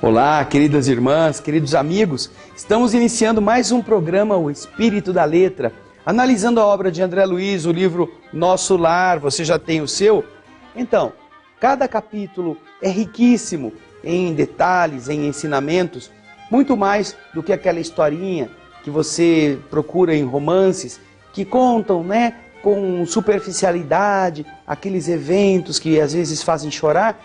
Olá, queridas irmãs, queridos amigos, estamos iniciando mais um programa, O Espírito da Letra, analisando a obra de André Luiz, o livro Nosso Lar. Você já tem o seu? Então, cada capítulo é riquíssimo em detalhes, em ensinamentos, muito mais do que aquela historinha que você procura em romances, que contam, com superficialidade, aqueles eventos que às vezes fazem chorar.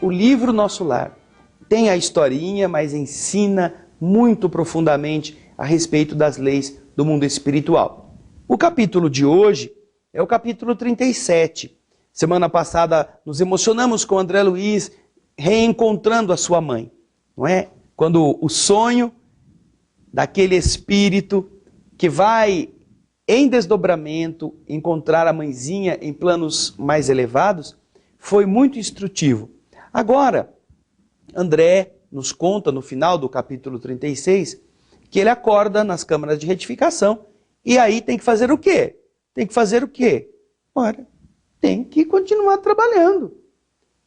O livro Nosso Lar tem a historinha, mas ensina muito profundamente a respeito das leis do mundo espiritual. O capítulo de hoje é o capítulo 37. Semana passada nos emocionamos com André Luiz reencontrando a sua mãe, não é? Quando o sonho daquele espírito que vai em desdobramento encontrar a mãezinha em planos mais elevados foi muito instrutivo. Agora, André nos conta no final do capítulo 36 que ele acorda nas câmaras de retificação e aí tem que fazer o quê? Tem que fazer o quê? Ora, tem que continuar trabalhando.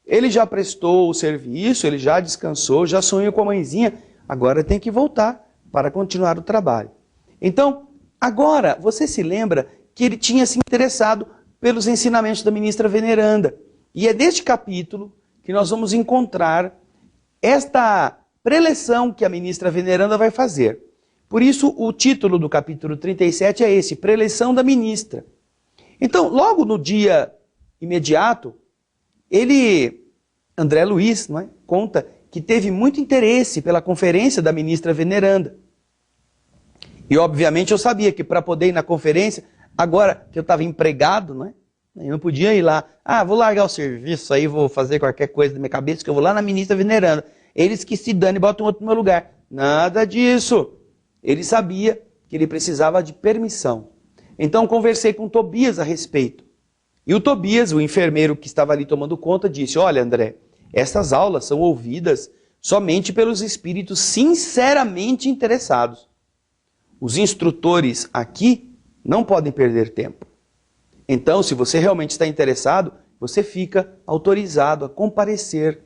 Ele já prestou o serviço, ele já descansou, já sonhou com a mãezinha, agora tem que voltar para continuar o trabalho. Então, agora você se lembra que ele tinha se interessado pelos ensinamentos da ministra Veneranda. E é neste capítulo que nós vamos encontrar esta preleção que a ministra Veneranda vai fazer. Por isso, o título do capítulo 37 é esse, Preleção da Ministra. Então, logo no dia imediato, André Luiz, conta que teve muito interesse pela conferência da ministra Veneranda. E, obviamente, eu sabia que para poder ir na conferência, agora que eu estava empregado, eu não podia ir lá. Vou largar o serviço aí, vou fazer qualquer coisa da minha cabeça, que eu vou lá na ministra Veneranda. Eles que se dane e botam outro no meu lugar. Nada disso. Ele sabia que ele precisava de permissão. Então conversei com o Tobias a respeito. E o Tobias, o enfermeiro que estava ali tomando conta, disse: olha, André, essas aulas são ouvidas somente pelos espíritos sinceramente interessados. Os instrutores aqui não podem perder tempo. Então, se você realmente está interessado, você fica autorizado a comparecer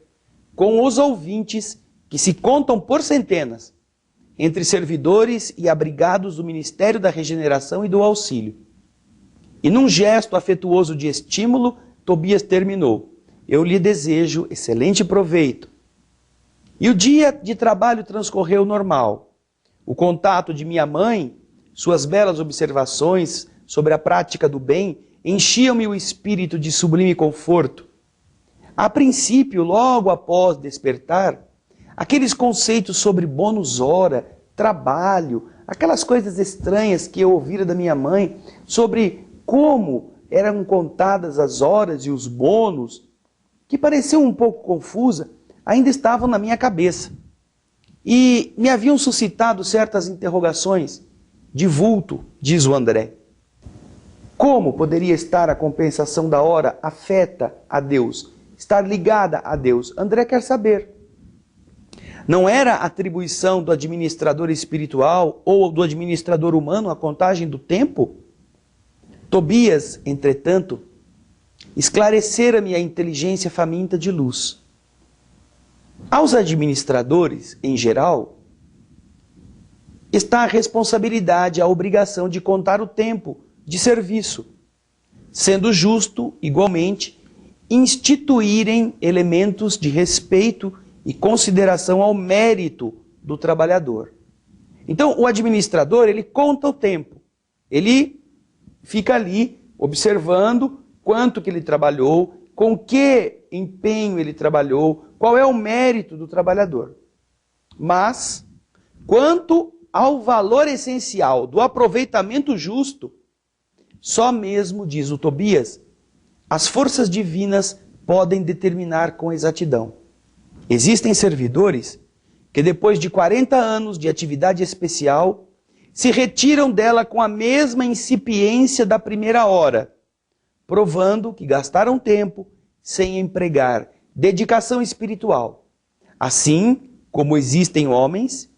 com os ouvintes que se contam por centenas, entre servidores e abrigados do Ministério da Regeneração e do Auxílio. E num gesto afetuoso de estímulo, Tobias terminou: eu lhe desejo excelente proveito. E o dia de trabalho transcorreu normal. O contato de minha mãe, suas belas observações sobre a prática do bem, enchiam-me o espírito de sublime conforto. A princípio, logo após despertar, aqueles conceitos sobre bônus hora, trabalho, aquelas coisas estranhas que eu ouvira da minha mãe, sobre como eram contadas as horas e os bônus, que pareciam um pouco confusa, ainda estavam na minha cabeça. E me haviam suscitado certas interrogações de vulto, diz o André. Como poderia estar a compensação da hora afeta a Deus, estar ligada a Deus? André quer saber. Não era atribuição do administrador espiritual ou do administrador humano a contagem do tempo? Tobias, entretanto, esclarecera-me a inteligência faminta de luz. Aos administradores, em geral, está a responsabilidade, a obrigação de contar o tempo de serviço, sendo justo, igualmente, instituírem elementos de respeito e consideração ao mérito do trabalhador. Então, o administrador, ele conta o tempo, ele fica ali observando quanto que ele trabalhou, com que empenho ele trabalhou, qual é o mérito do trabalhador. Mas, quanto ao valor essencial do aproveitamento justo, só mesmo, diz o Tobias, as forças divinas podem determinar com exatidão. Existem servidores que depois de 40 anos de atividade especial, se retiram dela com a mesma incipiência da primeira hora, provando que gastaram tempo sem empregar dedicação espiritual. Assim como existem homens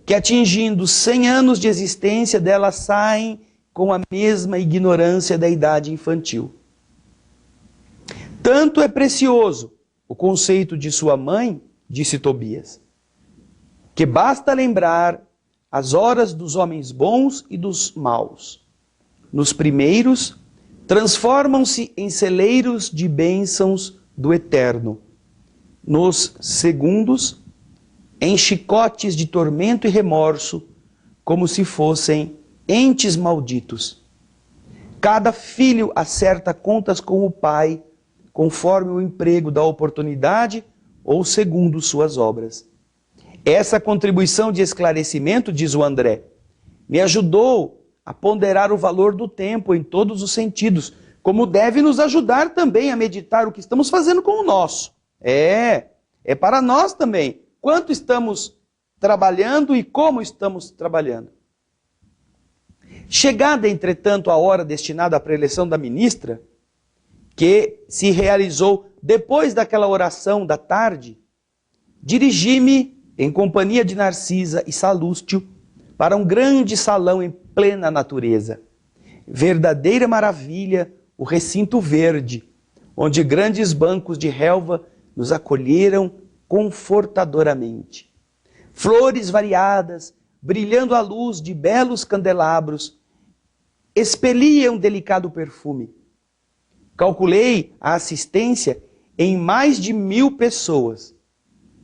que, atingindo 100 anos de existência, dela saem com a mesma ignorância da idade infantil. Tanto é precioso o conceito de sua mãe, disse Tobias, que basta lembrar as horas dos homens bons e dos maus. Nos primeiros, transformam-se em celeiros de bênçãos do Eterno. Nos segundos, em chicotes de tormento e remorso, como se fossem entes malditos. Cada filho acerta contas com o pai, conforme o emprego da oportunidade ou segundo suas obras. Essa contribuição de esclarecimento, diz o André, me ajudou a ponderar o valor do tempo em todos os sentidos, como deve nos ajudar também a meditar o que estamos fazendo com o nosso. É para nós também. Quanto estamos trabalhando e como estamos trabalhando. Chegada, entretanto, a hora destinada à preleção da ministra, que se realizou depois daquela oração da tarde, dirigi-me, em companhia de Narcisa e Salústio, para um grande salão em plena natureza. Verdadeira maravilha, o recinto verde, onde grandes bancos de relva nos acolheram confortadoramente. Flores variadas, brilhando à luz de belos candelabros, expeliam delicado perfume. Calculei a assistência em mais de 1000 pessoas.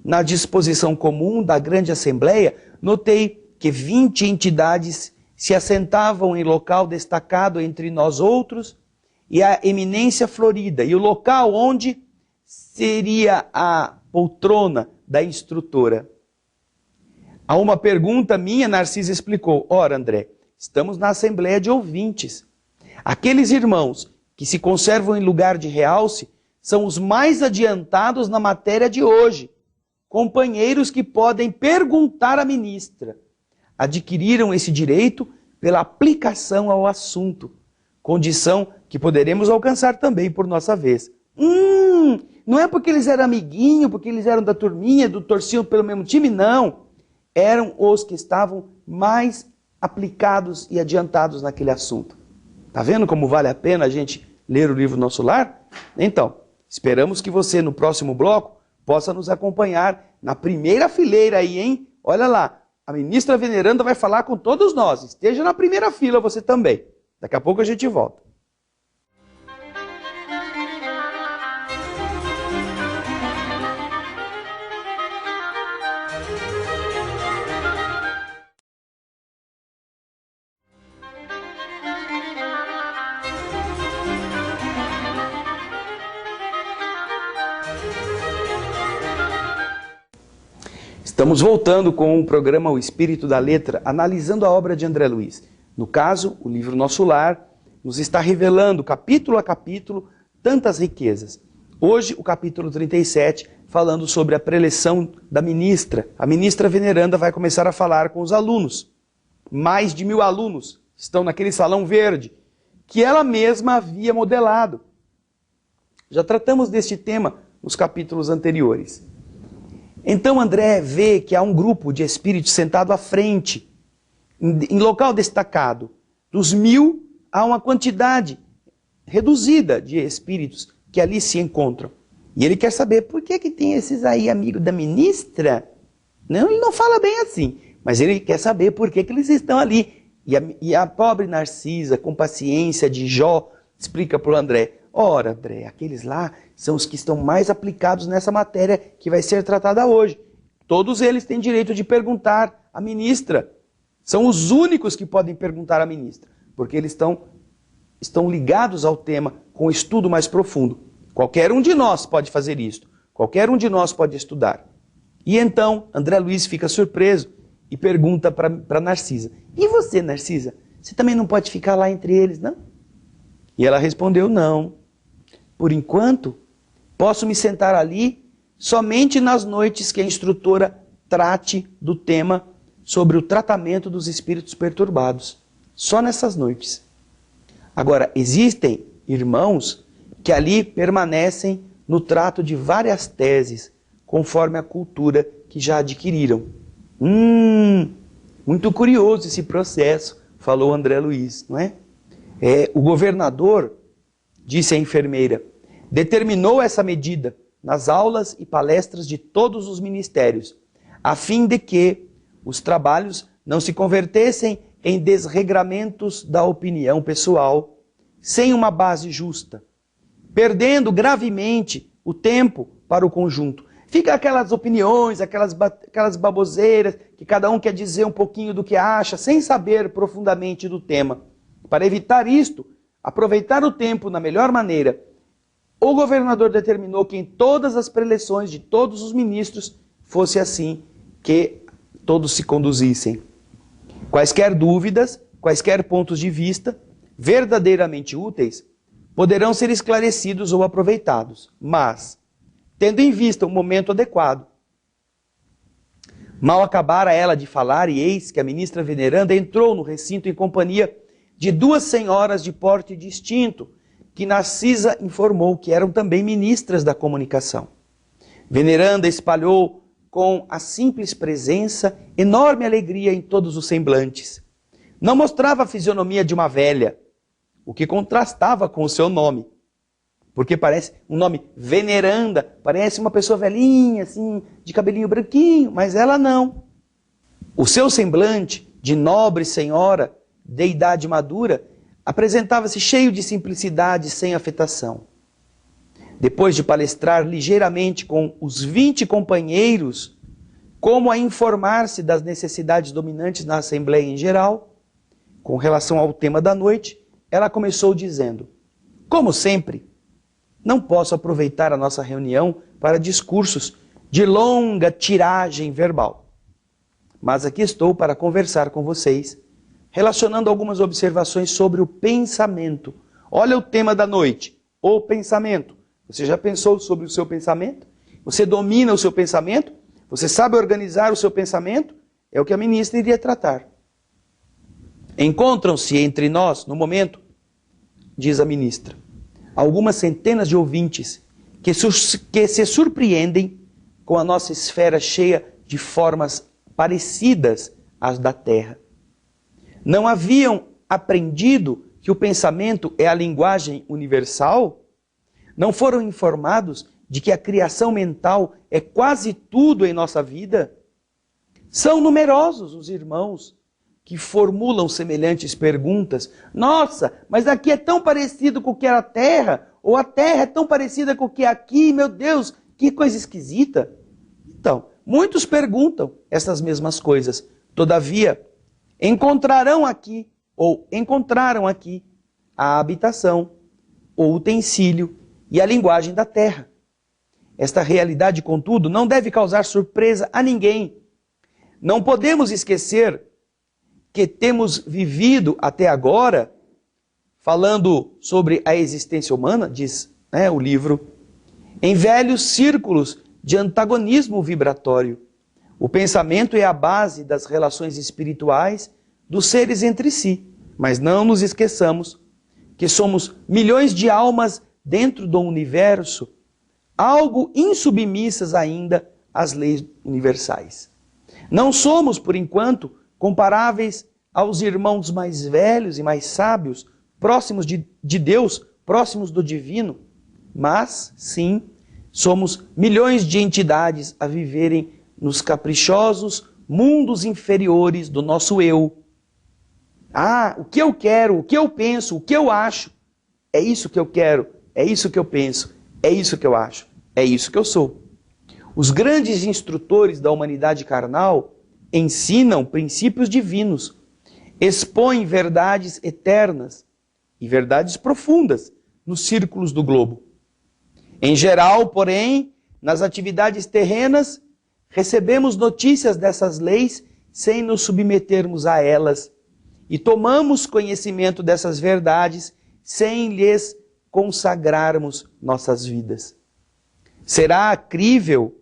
Na disposição comum da grande assembleia, notei que 20 entidades se assentavam em local destacado entre nós outros e a eminência florida, e o local onde seria a poltrona da instrutora. A uma pergunta minha, Narcisa explicou: ora, André, estamos na assembleia de ouvintes. Aqueles irmãos que se conservam em lugar de realce são os mais adiantados na matéria de hoje, companheiros que podem perguntar à ministra. Adquiriram esse direito pela aplicação ao assunto, condição que poderemos alcançar também por nossa vez. Não é porque eles eram amiguinhos, porque eles eram da turminha, torciam pelo mesmo time, não. Eram os que estavam mais aplicados e adiantados naquele assunto. Tá vendo como vale a pena a gente ler o livro Nosso Lar? Então, esperamos que você no próximo bloco possa nos acompanhar na primeira fileira aí, hein? Olha lá, a ministra Veneranda vai falar com todos nós. Esteja na primeira fila você também. Daqui a pouco a gente volta. Estamos voltando com o programa O Espírito da Letra, analisando a obra de André Luiz. No caso, o livro Nosso Lar nos está revelando, capítulo a capítulo, tantas riquezas. Hoje, o capítulo 37, falando sobre a preleção da ministra. A ministra Veneranda vai começar a falar com os alunos. Mais de 1000 alunos estão naquele salão verde, que ela mesma havia modelado. Já tratamos deste tema nos capítulos anteriores. Então André vê que há um grupo de espíritos sentado à frente, em local destacado. Dos 1000, há uma quantidade reduzida de espíritos que ali se encontram. E ele quer saber por que tem esses aí amigos da ministra? Não, ele não fala bem assim, mas ele quer saber por que eles estão ali. E a pobre Narcisa, com paciência de Jó, explica para o André: ora, André, aqueles lá são os que estão mais aplicados nessa matéria que vai ser tratada hoje. Todos eles têm direito de perguntar à ministra. São os únicos que podem perguntar à ministra, porque eles estão ligados ao tema com estudo mais profundo. Qualquer um de nós pode fazer isso. Qualquer um de nós pode estudar. E então, André Luiz fica surpreso e pergunta para Narcisa: e você, Narcisa? Você também não pode ficar lá entre eles, não? E ela respondeu: não. Por enquanto, posso me sentar ali somente nas noites que a instrutora trate do tema sobre o tratamento dos espíritos perturbados. Só nessas noites. Agora, existem irmãos que ali permanecem no trato de várias teses, conforme a cultura que já adquiriram. Muito curioso esse processo, falou André Luiz, não é? O governador, disse a enfermeira, determinou essa medida nas aulas e palestras de todos os ministérios. a fim de que os trabalhos não se convertessem em desregramentos da opinião pessoal, sem uma base justa, perdendo gravemente o tempo para o conjunto. Fica aquelas opiniões, aquelas baboseiras, que cada um quer dizer um pouquinho do que acha, sem saber profundamente do tema. Para evitar isto, aproveitar o tempo na melhor maneira, o governador determinou que em todas as preleções de todos os ministros fosse assim que todos se conduzissem. Quaisquer dúvidas, quaisquer pontos de vista, verdadeiramente úteis, poderão ser esclarecidos ou aproveitados, mas, tendo em vista o momento adequado, mal acabara ela de falar, e eis que a ministra veneranda entrou no recinto em companhia de duas senhoras de porte distinto, que Narcisa informou que eram também ministras da comunicação. Veneranda espalhou com a simples presença enorme alegria em todos os semblantes. Não mostrava a fisionomia de uma velha, o que contrastava com o seu nome, porque parece um nome Veneranda, parece uma pessoa velhinha, assim, de cabelinho branquinho, mas ela não. O seu semblante de nobre senhora de idade madura apresentava-se cheio de simplicidade, sem afetação. Depois de palestrar ligeiramente com os 20 companheiros, como a informar-se das necessidades dominantes na Assembleia em geral, com relação ao tema da noite, ela começou dizendo: como sempre, não posso aproveitar a nossa reunião para discursos de longa tiragem verbal. Mas aqui estou para conversar com vocês, relacionando algumas observações sobre o pensamento. Olha o tema da noite, o pensamento. Você já pensou sobre o seu pensamento? Você domina o seu pensamento? Você sabe organizar o seu pensamento? É o que a ministra iria tratar. Encontram-se entre nós, no momento, diz a ministra, algumas centenas de ouvintes que se surpreendem com a nossa esfera cheia de formas parecidas às da Terra. Não haviam aprendido que o pensamento é a linguagem universal? Não foram informados de que a criação mental é quase tudo em nossa vida? São numerosos os irmãos que formulam semelhantes perguntas. Nossa, mas aqui é tão parecido com o que era a Terra, ou a Terra é tão parecida com o que é aqui, meu Deus, que coisa esquisita. Então, muitos perguntam essas mesmas coisas. Todavia, encontraram aqui, ou encontraram aqui, a habitação, o utensílio e a linguagem da Terra. Esta realidade, contudo, não deve causar surpresa a ninguém. Não podemos esquecer que temos vivido até agora, falando sobre a existência humana, diz o livro, em velhos círculos de antagonismo vibratório. O pensamento é a base das relações espirituais dos seres entre si. Mas não nos esqueçamos que somos milhões de almas dentro do universo, algo insubmissas ainda às leis universais. Não somos, por enquanto, comparáveis aos irmãos mais velhos e mais sábios, próximos de Deus, próximos do divino, mas, sim, somos milhões de entidades a viverem nos caprichosos mundos inferiores do nosso eu. Ah, o que eu quero, o que eu penso, o que eu acho, é isso que eu quero, é isso que eu penso, é isso que eu acho, é isso que eu sou. Os grandes instrutores da humanidade carnal ensinam princípios divinos, expõem verdades eternas e verdades profundas nos círculos do globo. Em geral, porém, nas atividades terrenas, recebemos notícias dessas leis sem nos submetermos a elas e tomamos conhecimento dessas verdades sem lhes consagrarmos nossas vidas. Será crível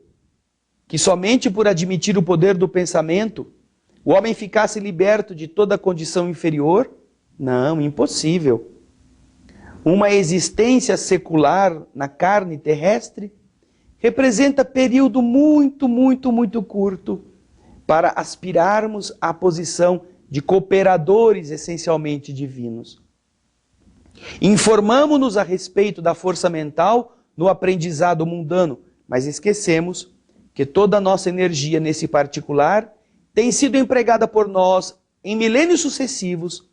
que somente por admitir o poder do pensamento o homem ficasse liberto de toda condição inferior? Não, impossível. Uma existência secular na carne terrestre representa período muito curto para aspirarmos à posição de cooperadores essencialmente divinos. Informamo-nos a respeito da força mental no aprendizado mundano, mas esquecemos que toda a nossa energia nesse particular tem sido empregada por nós em milênios sucessivos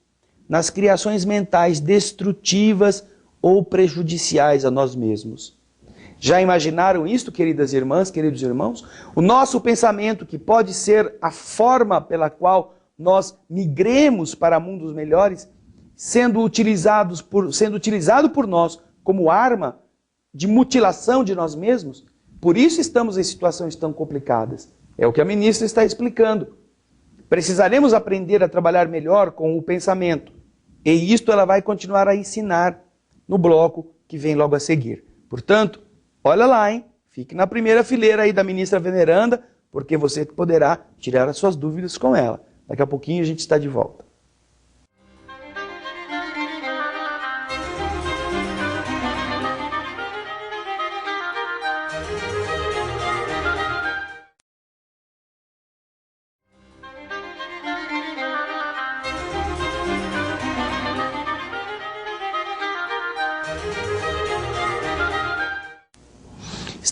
nas criações mentais destrutivas ou prejudiciais a nós mesmos. Já imaginaram isto, queridas irmãs, queridos irmãos? O nosso pensamento, que pode ser a forma pela qual nós migremos para mundos melhores, sendo utilizado por nós como arma de mutilação de nós mesmos. Por isso estamos em situações tão complicadas. É o que a ministra está explicando. Precisaremos aprender a trabalhar melhor com o pensamento. E isto ela vai continuar a ensinar no bloco que vem logo a seguir. Portanto, olha lá, hein? Fique na primeira fileira aí da ministra veneranda, porque você poderá tirar as suas dúvidas com ela. Daqui a pouquinho a gente está de volta.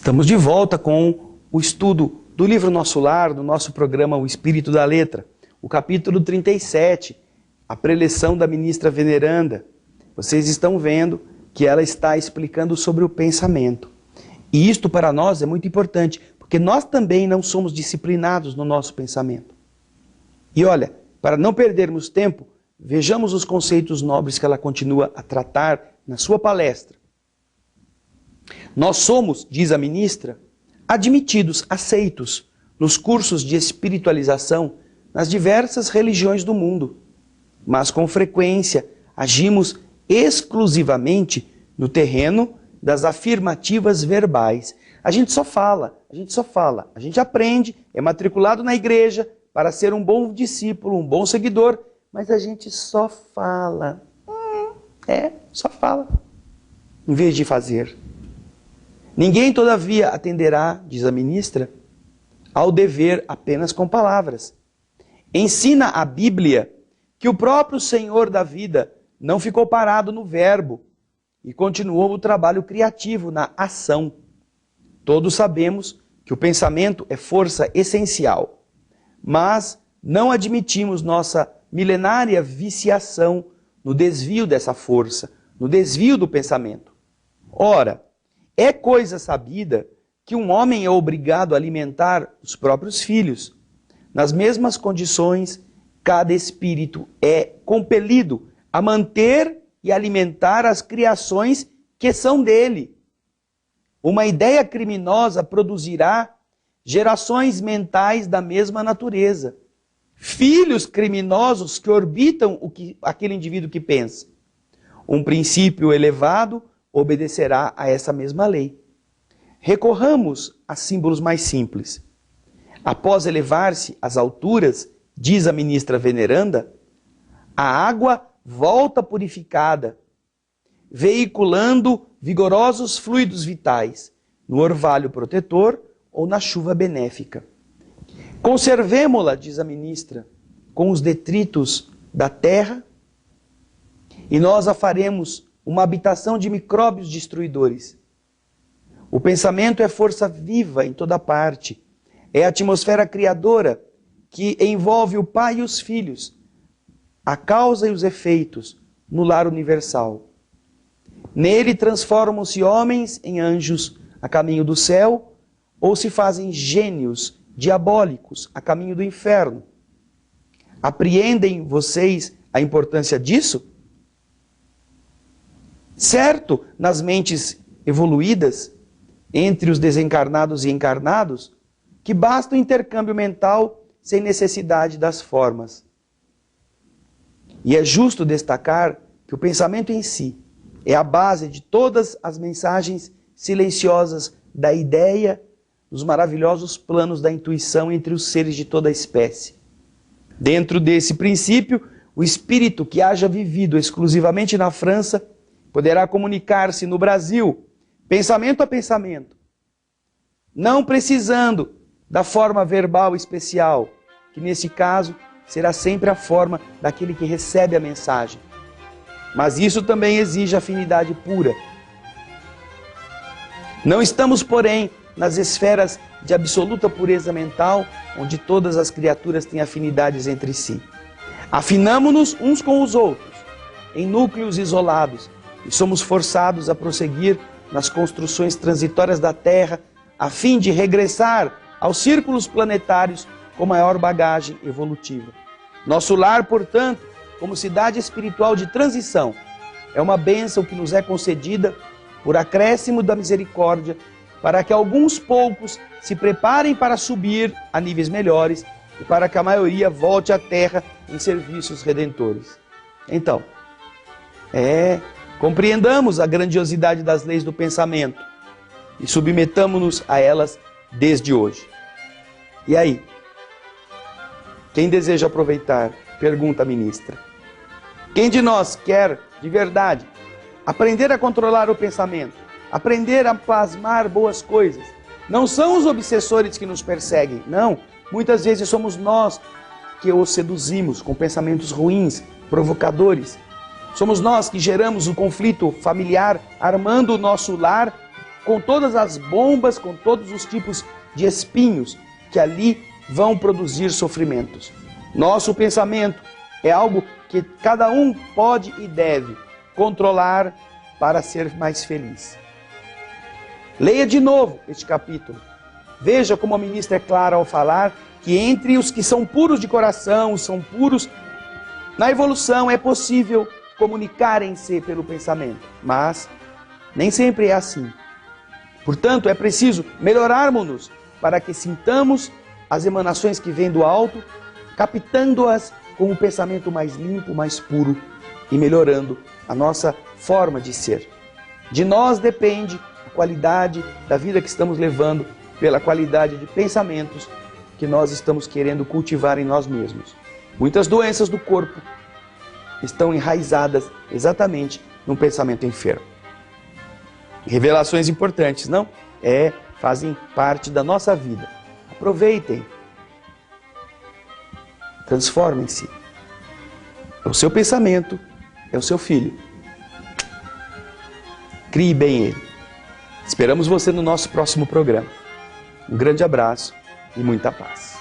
Estamos de volta com o estudo do livro Nosso Lar, do nosso programa O Espírito da Letra, o capítulo 37, a preleção da ministra veneranda. Vocês estão vendo que ela está explicando sobre o pensamento. E isto para nós é muito importante, porque nós também não somos disciplinados no nosso pensamento. E olha, para não perdermos tempo, vejamos os conceitos nobres que ela continua a tratar na sua palestra. Nós somos, diz a ministra, admitidos, aceitos nos cursos de espiritualização nas diversas religiões do mundo, mas com frequência agimos exclusivamente no terreno das afirmativas verbais. A gente só fala, a gente aprende, é matriculado na igreja para ser um bom discípulo, um bom seguidor, mas a gente só fala. Só fala, em vez de fazer. Ninguém, todavia, atenderá, diz a ministra, ao dever apenas com palavras. Ensina a Bíblia que o próprio Senhor da vida não ficou parado no verbo e continuou o trabalho criativo na ação. Todos sabemos que o pensamento é força essencial, mas não admitimos nossa milenária viciação no desvio dessa força, no desvio do pensamento. Ora, é coisa sabida que um homem é obrigado a alimentar os próprios filhos. Nas mesmas condições, cada espírito é compelido a manter e alimentar as criações que são dele. Uma ideia criminosa produzirá gerações mentais da mesma natureza. Filhos criminosos que orbitam aquele indivíduo que pensa. Um princípio elevado obedecerá a essa mesma lei. Recorramos a símbolos mais simples. Após elevar-se às alturas, diz a ministra veneranda, a água volta purificada, veiculando vigorosos fluidos vitais no orvalho protetor ou na chuva benéfica. Conservemo-la, diz a ministra, com os detritos da terra, e nós a faremos uma habitação de micróbios destruidores. O pensamento é força viva em toda parte. É a atmosfera criadora que envolve o pai e os filhos, a causa e os efeitos no lar universal. Nele transformam-se homens em anjos a caminho do céu ou se fazem gênios diabólicos a caminho do inferno. Apreendem vocês a importância disso? Certo, nas mentes evoluídas, entre os desencarnados e encarnados, que basta o intercâmbio mental sem necessidade das formas. E é justo destacar que o pensamento em si é a base de todas as mensagens silenciosas da ideia, dos maravilhosos planos da intuição entre os seres de toda a espécie. Dentro desse princípio, o espírito que haja vivido exclusivamente na França poderá comunicar-se no Brasil, pensamento a pensamento, não precisando da forma verbal especial, que nesse caso será sempre a forma daquele que recebe a mensagem. Mas isso também exige afinidade pura. Não estamos, porém, nas esferas de absoluta pureza mental, onde todas as criaturas têm afinidades entre si. Afinamo-nos uns com os outros, em núcleos isolados, e somos forçados a prosseguir nas construções transitórias da Terra, a fim de regressar aos círculos planetários com maior bagagem evolutiva. Nosso lar, portanto, como cidade espiritual de transição, é uma bênção que nos é concedida por acréscimo da misericórdia, para que alguns poucos se preparem para subir a níveis melhores e para que a maioria volte à Terra em serviços redentores. Então, compreendamos a grandiosidade das leis do pensamento e submetamo-nos a elas desde hoje. E aí? Quem deseja aproveitar? Pergunta a ministra. Quem de nós quer, de verdade, aprender a controlar o pensamento, aprender a plasmar boas coisas? Não são os obsessores que nos perseguem, não. Muitas vezes somos nós que os seduzimos com pensamentos ruins, provocadores. Somos nós que geramos o conflito familiar, armando o nosso lar com todas as bombas, com todos os tipos de espinhos que ali vão produzir sofrimentos. Nosso pensamento é algo que cada um pode e deve controlar para ser mais feliz. Leia de novo este capítulo. Veja como a ministra é clara ao falar que entre os que são puros de coração, são puros na evolução, é possível comunicarem-se pelo pensamento. Mas nem sempre é assim. Portanto, é preciso melhorarmos-nos para que sintamos as emanações que vêm do alto, captando-as com um pensamento mais limpo, mais puro e melhorando a nossa forma de ser. De nós depende a qualidade da vida que estamos levando pela qualidade de pensamentos que nós estamos querendo cultivar em nós mesmos. Muitas doenças do corpo estão enraizadas exatamente num pensamento enfermo. Revelações importantes, não? Fazem parte da nossa vida. Aproveitem. Transformem-se. O seu pensamento é o seu filho. Crie bem ele. Esperamos você no nosso próximo programa. Um grande abraço e muita paz.